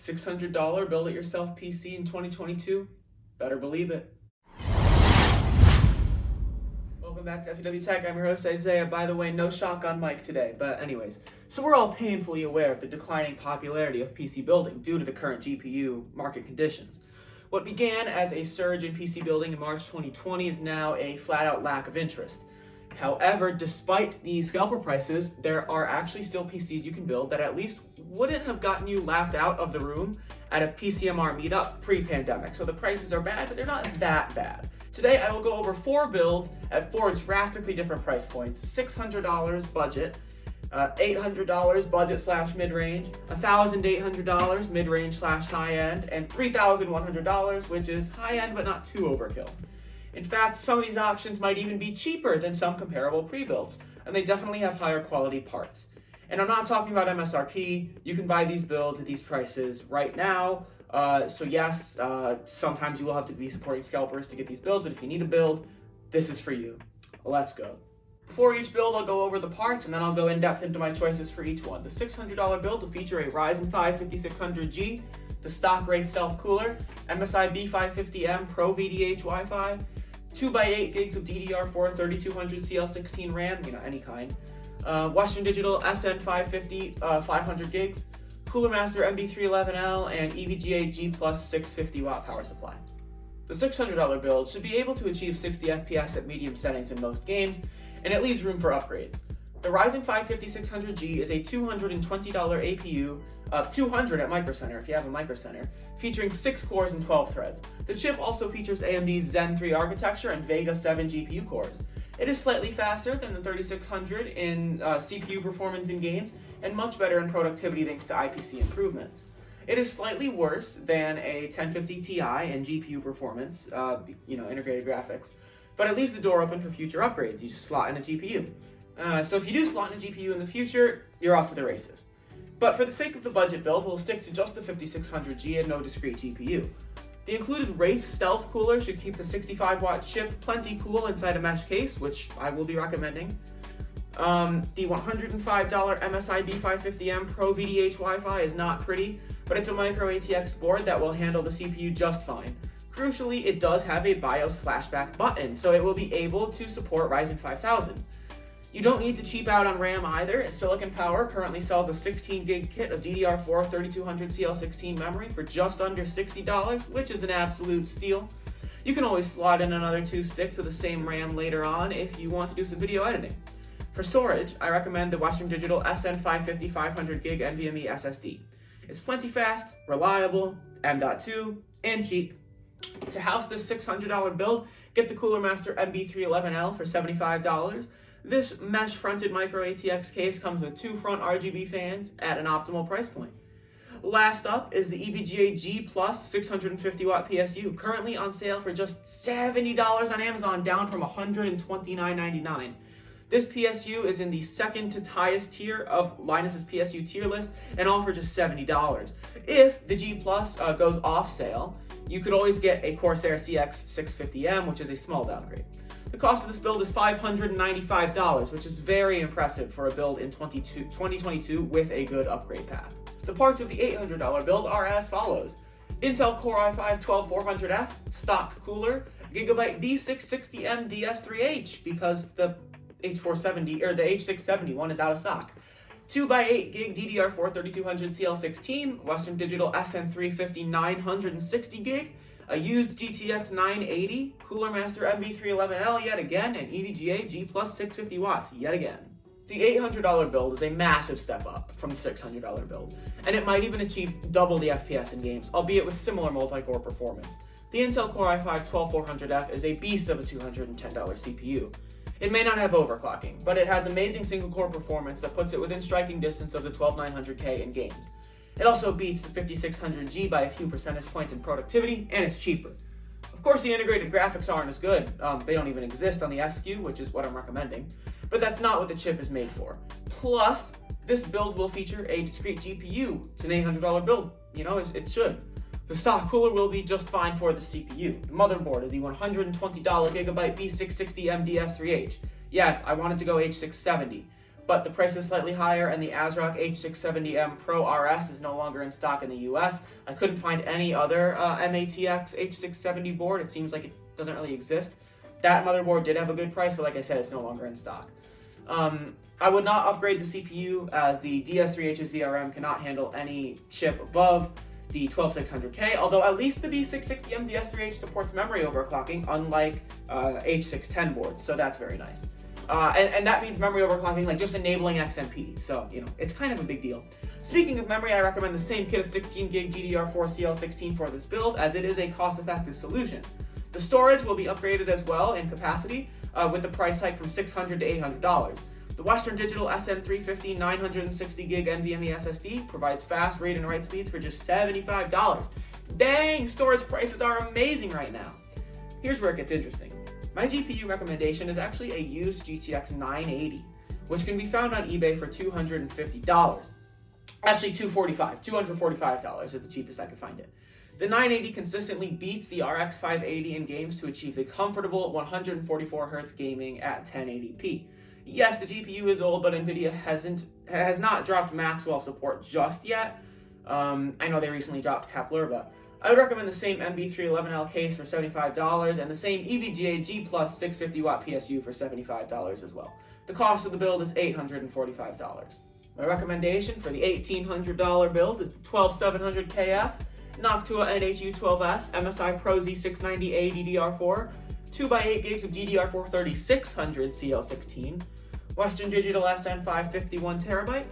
$600 build-it-yourself PC in 2022? Better believe it. Welcome back to FEW Tech. I'm your host, Isaiah. By the way, no shotgun mic today, but anyways. So we're all painfully aware of the declining popularity of PC building due to the current GPU market conditions. What began as a surge in PC building in March 2020 is now a flat-out lack of interest. However, despite the scalper prices, there are actually still PCs you can build that at least wouldn't have gotten you laughed out of the room at a PCMR meetup pre-pandemic. So the prices are bad, but they're not that bad. Today, I will go over 4 builds at 4 drastically different price points. $600 budget, $800 budget / mid-range, $1,800 mid-range / high-end, and $3,100, which is high-end but not too overkill. In fact, some of these options might even be cheaper than some comparable pre-builds, and they definitely have higher quality parts. And I'm not talking about MSRP. You can buy these builds at these prices right now. So yes, sometimes you will have to be supporting scalpers to get these builds, but if you need a build, this is for you. Let's go. Before each build, I'll go over the parts, and then I'll go in depth into my choices for each one. The $600 build will feature a Ryzen 5 5600G, the stock Wraith Stealth cooler, MSI B550M Pro VDH Wi-Fi, 2x8 gigs of DDR4 3200 CL16 RAM, any kind, Western Digital SN550 500 gigs, Cooler Master MB311L, and EVGA G Plus 650 watt power supply. The $600 build should be able to achieve 60 FPS at medium settings in most games, and it leaves room for upgrades. The Ryzen 5 5600G is a $220 APU, 200 at Micro Center if you have a Micro Center, featuring 6 cores and 12 threads. The chip also features AMD's Zen 3 architecture and Vega 7 GPU cores. It is slightly faster than the 3600 in CPU performance in games, and much better in productivity thanks to IPC improvements. It is slightly worse than a 1050 Ti in GPU performance, integrated graphics, but it leaves the door open for future upgrades. You just slot in a GPU. So if you do slot in a GPU in the future, you're off to the races. But for the sake of the budget build, we'll stick to just the 5600G and no discrete GPU. The included Wraith Stealth cooler should keep the 65 watt chip plenty cool inside a mesh case, which I will be recommending. The $105 MSI B550M Pro VDH Wi-Fi is not pretty, but it's a micro ATX board that will handle the CPU just fine. Crucially, it does have a BIOS flashback button, so it will be able to support Ryzen 5000. You don't need to cheap out on RAM either. Silicon Power currently sells a 16 gig kit of DDR4 3200 CL16 memory for just under $60, which is an absolute steal. You can always slot in another 2 sticks of the same RAM later on if you want to do some video editing. For storage, I recommend the Western Digital SN550 500 gig NVMe SSD. It's plenty fast, reliable, M.2, and cheap. To house this $600 build, get the Cooler Master MB311L for $75. This mesh-fronted micro ATX case comes with 2 front RGB fans at an optimal price point. Last up is the EVGA G Plus 650 watt PSU, currently on sale for just $70 on Amazon, down from $129.99. This PSU is in the second to highest tier of Linus's PSU tier list, and all for just $70. If the G Plus goes off sale, you could always get a Corsair CX 650M, which is a small downgrade. The cost of this build is $595, which is very impressive for a build in 2022 with a good upgrade path. The parts of the $800 build are as follows: Intel Core i5 12400F, stock cooler, Gigabyte B660M DS3H, because the H470 or the H670 one is out of stock. 2x8 gig DDR4 3200 CL16, Western Digital SN350 960 gig, a used GTX 980, Cooler Master MB311L yet again, and EVGA G Plus 650 watts yet again. The $800 build is a massive step up from the $600 build, and it might even achieve double the FPS in games, albeit with similar multi-core performance. The Intel Core i5 12400F is a beast of a $210 CPU. It may not have overclocking, but it has amazing single-core performance that puts it within striking distance of the 12900K in games. It also beats the 5600G by a few percentage points in productivity, and it's cheaper. Of course, the integrated graphics aren't as good. They don't even exist on the F SKU, which is what I'm recommending, but that's not what the chip is made for. Plus, this build will feature a discrete GPU. It's an $800 build, it should. The stock cooler will be just fine for the CPU. The motherboard is the $120 Gigabyte B660M DS3H. Yes, I wanted to go H670. but the price is slightly higher, and the ASRock H670M Pro RS is no longer in stock in the US. I couldn't find any other MATX H670 board. It seems like it doesn't really exist. That motherboard did have a good price, but like I said, it's no longer in stock. I would not upgrade the CPU, as the DS3H's VRM cannot handle any chip above the 12600K, although at least the B660M DS3H supports memory overclocking, unlike H610 boards, so that's very nice. And that means memory overclocking, like just enabling XMP, so, it's kind of a big deal. Speaking of memory, I recommend the same kit of 16GB DDR4 CL16 for this build, as it is a cost-effective solution. The storage will be upgraded as well in capacity, with the price hike from $600 to $800. The Western Digital SN350 960GB NVMe SSD provides fast read and write speeds for just $75. Dang, storage prices are amazing right now. Here's where it gets interesting. My GPU recommendation is actually a used GTX 980, which can be found on eBay for $250. Actually, $245 is the cheapest I could find it. The 980 consistently beats the RX 580 in games to achieve the comfortable 144Hz gaming at 1080p. Yes, the GPU is old, but NVIDIA has not dropped Maxwell support just yet. I know they recently dropped Kepler, but I would recommend the same MB311L case for $75 and the same EVGA G Plus 650W PSU for $75 as well. The cost of the build is $845. My recommendation for the $1,800 build is the 12700KF Noctua NHU12S MSI Pro Z690A DDR4, 2x8 gigs of DDR4 3600 CL16, Western Digital SN550 1TB,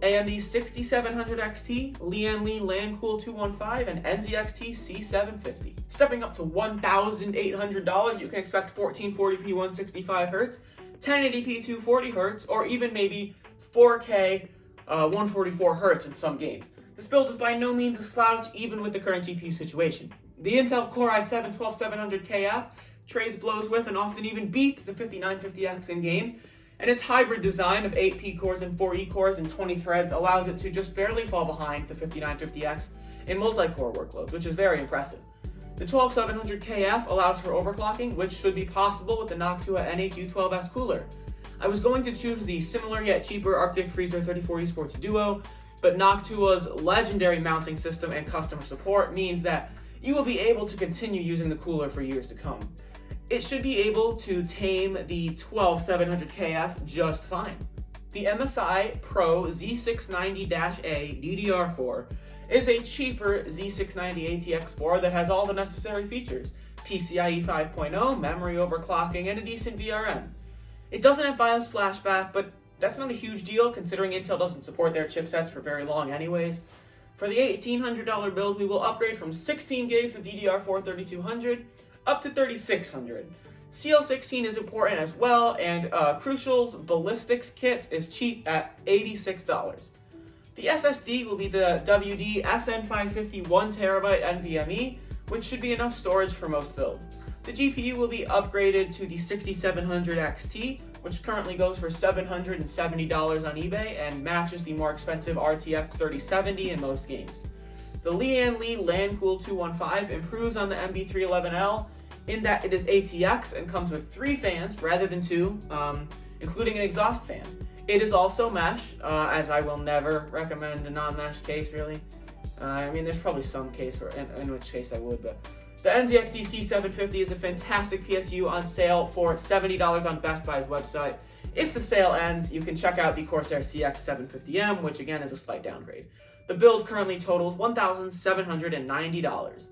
AMD 6700 XT, Lian Li LandCool 215, and NZXT C750. Stepping up to $1,800, you can expect 1440p 165Hz, 1080p 240Hz, or even maybe 4K 144Hz in some games. This build is by no means a slouch, even with the current GPU situation. The Intel Core i7 12700KF trades blows with and often even beats the 5950X in games, and its hybrid design of 8P cores and 4E cores and 20 threads allows it to just barely fall behind the 5950X in multi-core workloads, which is very impressive. The 12700KF allows for overclocking, which should be possible with the Noctua NHU12S cooler. I was going to choose the similar yet cheaper Arctic Freezer 34 Esports Duo, but Noctua's legendary mounting system and customer support means that you will be able to continue using the cooler for years to come. It should be able to tame the 12700KF just fine. The MSI Pro Z690-A DDR4 is a cheaper Z690 ATX board that has all the necessary features: PCIe 5.0, memory overclocking, and a decent VRM. It doesn't have BIOS flashback, but that's not a huge deal considering Intel doesn't support their chipsets for very long anyways. For the $1,800 build, we will upgrade from 16 gigs of DDR4 3200 up to 3600. CL16 is important as well, and Crucial's Ballistics kit is cheap at $86. The SSD will be the WD SN550 1TB NVMe, which should be enough storage for most builds. The GPU will be upgraded to the 6700 XT, which currently goes for $770 on eBay and matches the more expensive RTX 3070 in most games. The Lian Li LandCool 215 improves on the MB311L in that it is ATX and comes with 3 fans rather than 2, including an exhaust fan. It is also mesh, as I will never recommend a non-mesh case, really. There's probably some case in which case I would, but the NZXT C750 is a fantastic PSU on sale for $70 on Best Buy's website. If the sale ends, you can check out the Corsair CX750M, which again is a slight downgrade. The build currently totals $1,790.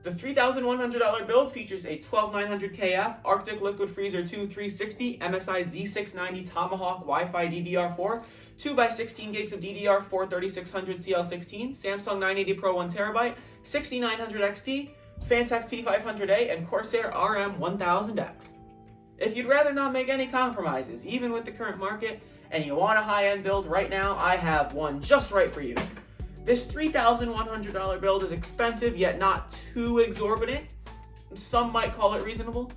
The $3,100 build features a 12900KF Arctic Liquid Freezer 2 360 MSI Z690 Tomahawk Wi-Fi DDR4, 2x16 gigs of DDR4 3600 CL16, Samsung 980 Pro 1TB, 6900 XT, Fantex P500A, and Corsair RM1000X. If you'd rather not make any compromises, even with the current market, and you want a high-end build right now, I have one just right for you. This $3,100 build is expensive, yet not too exorbitant. Some might call it reasonable.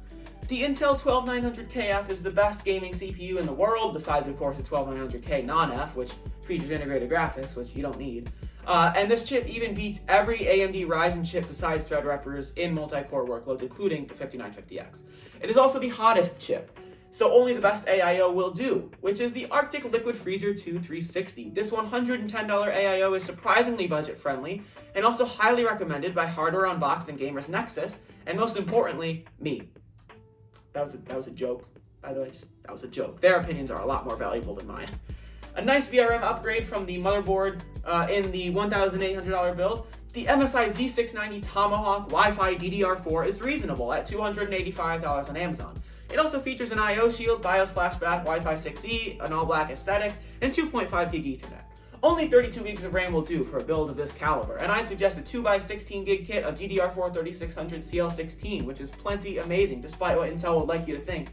The Intel 12900KF is the best gaming CPU in the world, besides of course the 12900K non-F, which features integrated graphics, which you don't need. And this chip even beats every AMD Ryzen chip besides Threadrippers in multi-core workloads, including the 5950X. It is also the hottest chip. So only the best AIO will do, which is the Arctic Liquid Freezer 2 360. This $110 AIO is surprisingly budget friendly and also highly recommended by Hardware Unboxed and Gamers Nexus, and most importantly, me. That was a joke. By the way, that was a joke. Their opinions are a lot more valuable than mine. A nice VRM upgrade from the motherboard in the $1,800 build. The MSI Z690 Tomahawk Wi-Fi DDR4 is reasonable at $285 on Amazon. It also features an I/O shield, BIOS flashback, Wi-Fi 6E, an all-black aesthetic, and 2.5 gig Ethernet. Only 32 gigs of RAM will do for a build of this caliber, and I'd suggest a 2x16 gig kit of DDR4 3600 CL16, which is plenty amazing despite what Intel would like you to think.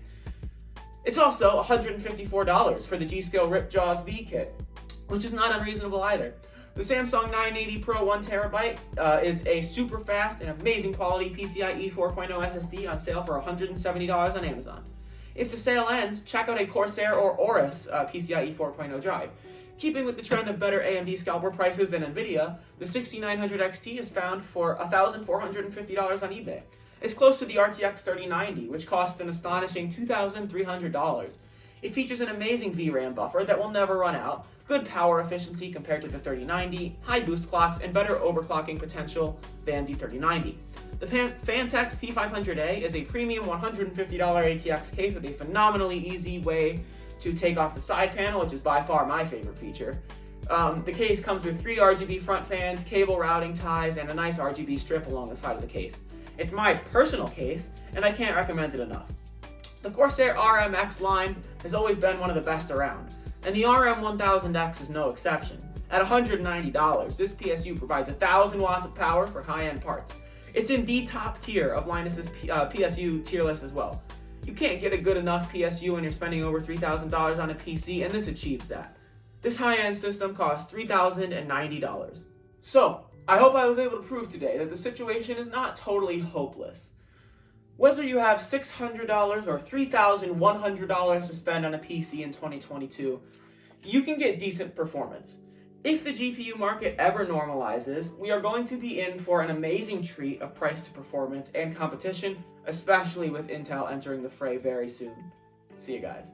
It's also $154 for the G-Skill Ripjaws V kit, which is not unreasonable either. The Samsung 980 Pro 1TB is a super fast and amazing quality PCIe 4.0 SSD on sale for $170 on Amazon. If the sale ends, check out a Corsair or Aorus PCIe 4.0 drive. Keeping with the trend of better AMD scalper prices than Nvidia, the 6900 XT is found for $1,450 on eBay. It's close to the RTX 3090, which costs an astonishing $2,300. It features an amazing VRAM buffer that will never run out, good power efficiency compared to the 3090, high boost clocks, and better overclocking potential than the 3090. The Fantex P500A is a premium $150 ATX case with a phenomenally easy way to take off the side panel, which is by far my favorite feature. The case comes with 3 RGB front fans, cable routing ties, and a nice RGB strip along the side of the case. It's my personal case, and I can't recommend it enough. The Corsair RMX line has always been one of the best around, and the RM1000X is no exception. At $190, this PSU provides 1,000 watts of power for high-end parts. It's in the top tier of Linus's PSU tier list as well. You can't get a good enough PSU when you're spending over $3,000 on a PC, and this achieves that. This high-end system costs $3,090. So, I hope I was able to prove today that the situation is not totally hopeless. Whether you have $600 or $3,100 to spend on a PC in 2022, you can get decent performance. If the GPU market ever normalizes, we are going to be in for an amazing treat of price to performance and competition, especially with Intel entering the fray very soon. See you guys.